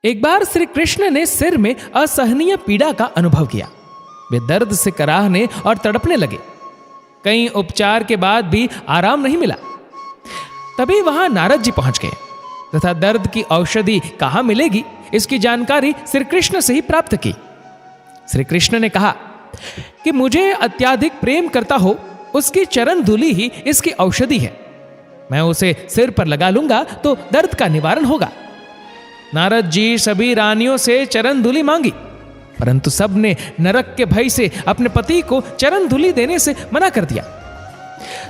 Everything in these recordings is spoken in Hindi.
एक बार श्री कृष्ण ने सिर में असहनीय पीड़ा का अनुभव किया। वे दर्द से कराहने और तड़पने लगे। कई उपचार के बाद भी आराम नहीं मिला। तभी वहां नारद जी पहुंच गए तथा दर्द की औषधि कहां मिलेगी इसकी जानकारी श्री कृष्ण से ही प्राप्त की। श्री कृष्ण ने कहा कि मुझे अत्यधिक प्रेम करता हो उसकी चरण धूलि ही इसकी औषधि है। मैं उसे सिर पर लगा लूंगा तो दर्द का निवारण होगा। नारद जी सभी रानियों से चरण धूलि मांगी, परंतु सब ने नरक के भय से अपने पति को चरण धूलि देने से मना कर दिया।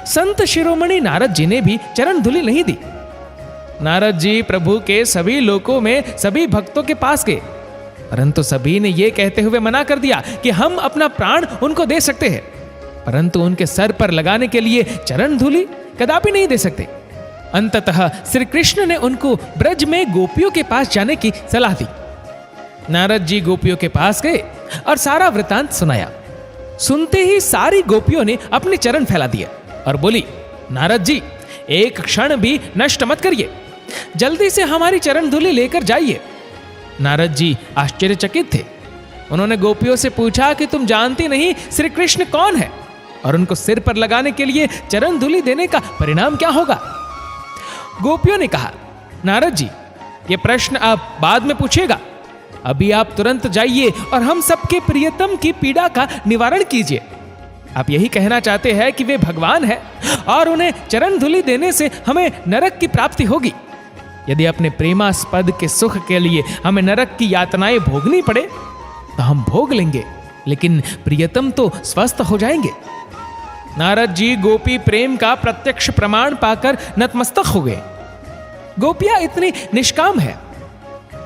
संत शिरोमणि नारद जी ने भी चरण धूलि नहीं दी। नारद जी प्रभु के सभी लोकों में सभी भक्तों के पास गए, परंतु सभी ने यह कहते हुए मना कर दिया कि हम अपना प्राण उनको दे सकते हैं, परंतु उनके सर पर लगाने के लिए चरण धूलि कदापि नहीं दे सकते। अंततः श्री कृष्ण ने उनको ब्रज में गोपियों के पास जाने की सलाह दी। नारद जी गोपियों के पास गए और सारा वृतांत सुनाया। सुनते ही सारी गोपियों ने अपने चरण फैला दिए और बोली, नारद जी एक क्षण भी नष्ट मत करिए, जल्दी से हमारी चरण धूलि लेकर जाइए। नारद जी आश्चर्यचकित थे। उन्होंने गोपियों से पूछा कि तुम जानती नहीं श्री कृष्ण कौन है और उनको सिर पर लगाने के लिए चरण धूलि देने का परिणाम क्या होगा। गोपियों ने कहा, नारद जी ये प्रश्न आप बाद में पूछिएगा, अभी आप तुरंत जाइए और हम सबके प्रियतम की पीड़ा का निवारण कीजिए। आप यही कहना चाहते हैं कि वे भगवान हैं और उन्हें चरण धूलि देने से हमें नरक की प्राप्ति होगी। यदि अपने प्रेमास्पद के सुख के लिए हमें नरक की यातनाएं भोगनी पड़े तो हम भोग लेंगे, लेकिन प्रियतम तो स्वस्थ हो जाएंगे। नारद जी गोपी प्रेम का प्रत्यक्ष प्रमाण पाकर नतमस्तक हो गए। गोपियां इतनी निष्काम है।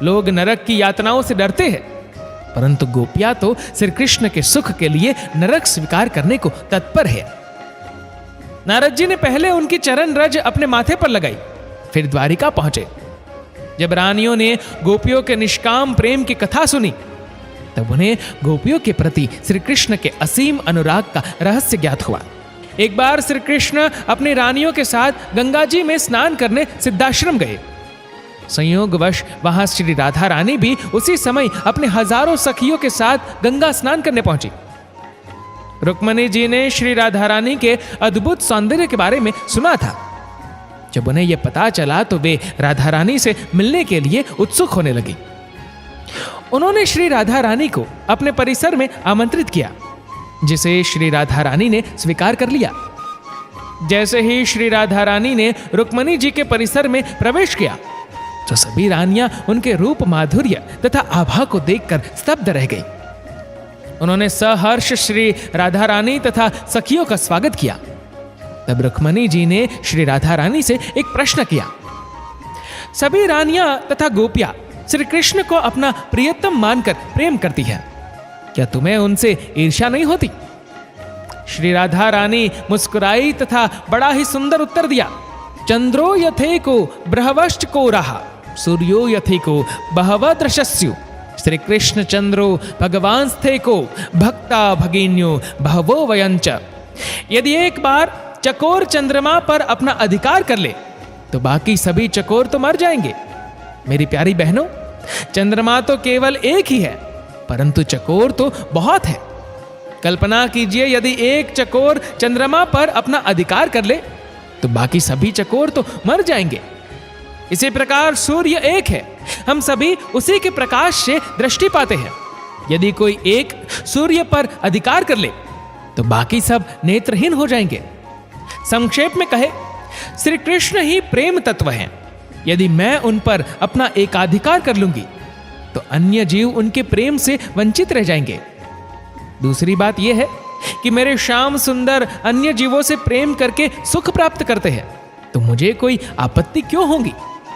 लोग नरक की यातनाओं से डरते हैं, परंतु गोपियां तो श्री कृष्ण के सुख के लिए नरक स्वीकार करने को तत्पर है। नारद जी ने पहले उनकी चरण रज अपने माथे पर लगाई, फिर द्वारिका पहुंचे। जब रानियों ने गोपियों के निष्काम प्रेम की कथा सुनी तब उन्हें गोपियों के प्रति श्री कृष्ण के असीम अनुराग का रहस्य ज्ञात हुआ। एक बार श्री कृष्ण अपनी रानियों के साथ गंगा जी में स्नान करने सिद्धाश्रम गए। संयोगवश वहां श्री राधा रानी भी उसी समय अपने हजारों सखियों के साथ गंगा स्नान करने पहुंची। रुक्मणी जी ने श्री राधा रानी के अद्भुत सौंदर्य के बारे में सुना था। जब उन्हें यह पता चला तो वे राधा रानी से मिलने के लिए उत्सुक होने लगी। उन्होंने श्री राधा रानी को अपने परिसर में आमंत्रित किया, जिसे श्री राधा रानी ने स्वीकार कर लिया। जैसे ही श्री राधा रानी ने रुक्मणी जी के परिसर में प्रवेश किया तो सभी रानियां उनके रूप माधुर्य तथा आभा को देखकर स्तब्ध रह गई। उन्होंने सहर्ष श्री राधा रानी तथा सखियों का स्वागत किया। तब रुक्मणी जी ने श्री राधा रानी से एक प्रश्न किया। सभी रानियां तथा गोपियां श्री कृष्ण को अपना प्रियतम मानकर प्रेम करती है, क्या तुम्हें उनसे ईर्ष्या नहीं होती? श्री राधा रानी मुस्कुराई तथा बड़ा ही सुंदर उत्तर दिया। चंद्रो यथे को बृहवश्च को रहा, सूर्यो यथे को बहव दृशस्यु, श्री कृष्ण चंद्रो भगवान स्थे को भक्ता भगिन्यो बहवो वयंच। यदि एक बार चकोर चंद्रमा पर अपना अधिकार कर ले तो बाकी सभी चकोर तो मर जाएंगे। मेरी प्यारी बहनों, चंद्रमा तो केवल एक ही है, परंतु चकोर तो बहुत है। कल्पना कीजिए, यदि एक चकोर चंद्रमा पर अपना अधिकार कर ले तो बाकी सभी चकोर तो मर जाएंगे। इसी प्रकार सूर्य एक है, हम सभी उसी के प्रकाश से दृष्टि पाते हैं। यदि कोई एक सूर्य पर अधिकार कर ले तो बाकी सब नेत्रहीन हो जाएंगे। संक्षेप में कहे, श्री कृष्ण ही प्रेम तत्व हैं। यदि मैं उन पर अपना एकाधिकार कर लूंगी तो अन्य जीव उनके प्रेम से वंचित रह जाएंगे। दूसरी बात यह है कि मेरे श्याम सुंदर अन्य जीवों से प्रेम करके सुख प्राप्त करते हैं, तो मुझे कोई आपत्ति क्यों होगी?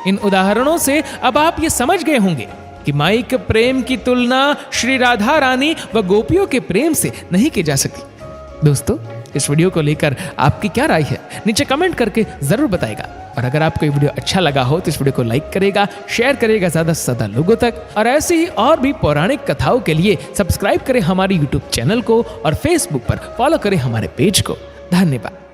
इन उदाहरणों से अब आप ये समझ गए होंगे कि माइक प्रेम की तुलना श्री राधा रानी व गोपियों के प्रेम से नहीं की जा सकती। दोस्तों, इस वीडियो को लेकर आपकी क्या राय है नीचे कमेंट करके जरूर बताएगा। और अगर आपको ये वीडियो अच्छा लगा हो तो इस वीडियो को लाइक करेगा, शेयर करेगा ज़्यादा से ज़्यादा लोगों तक। और ऐसी ही और भी पौराणिक कथाओं के लिए सब्सक्राइब करें हमारे यूट्यूब चैनल को और फेसबुक पर फॉलो करें हमारे पेज को। धन्यवाद।